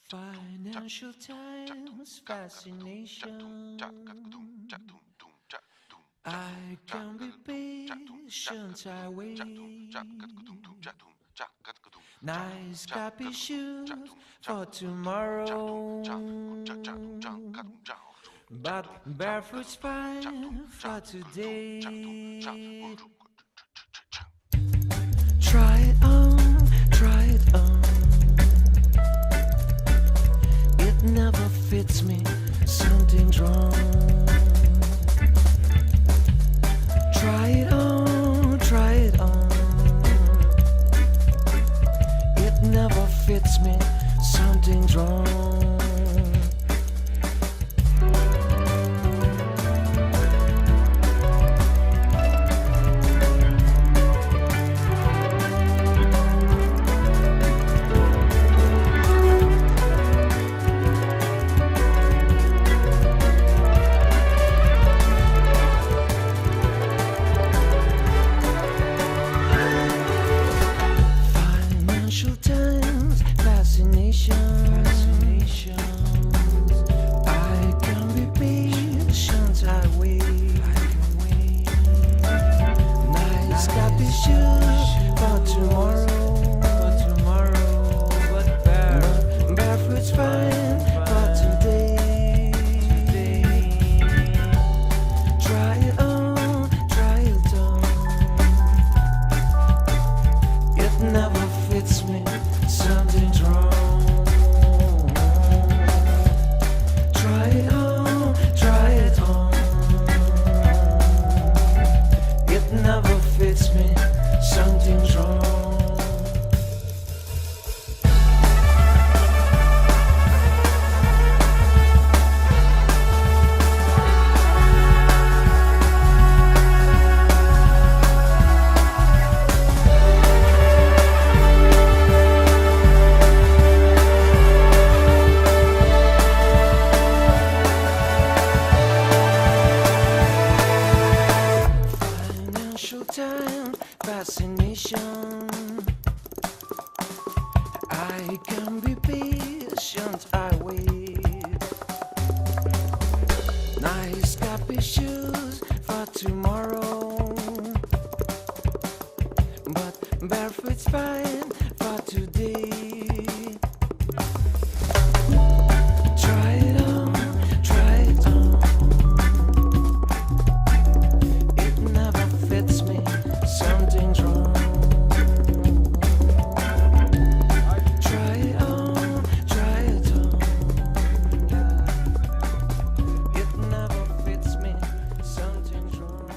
Financial Times fascination. I can be patient, I wait. Nice copy shoes for tomorrow, but barefoot's fine for today. Try it on, try it on. It never fits me, something's wrong. Try it on, try it on. It never fits me, something's wrong. Financial Times fascination. I can be patient, I wait. Nice copy shoes for tomorrow, but barefoot's fine for today. Try it on, try it on. It never fits me, something's wrong. Try it on, try it on. It never fits me, something's wrong. Financial Times fascination. I can be patient, I wait. Nice copy shoes for tomorrow, but barefoot's fine for today. Try it on, try it on. It never fits me, something's wrong. Try it on, try it on. It never fits me, something's wrong.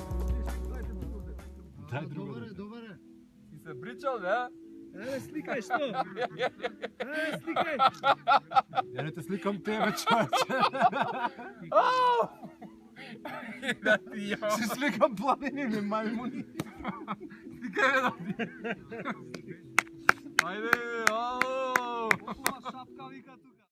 Добре. Ти се причал, бе? Slikaj što? Slikaj. Ja ne te slikam tebe, čovječe. Da ti jo. Si slikam planinine majmuni. Slikaj me da ti. Ajde, Šapka vika tu.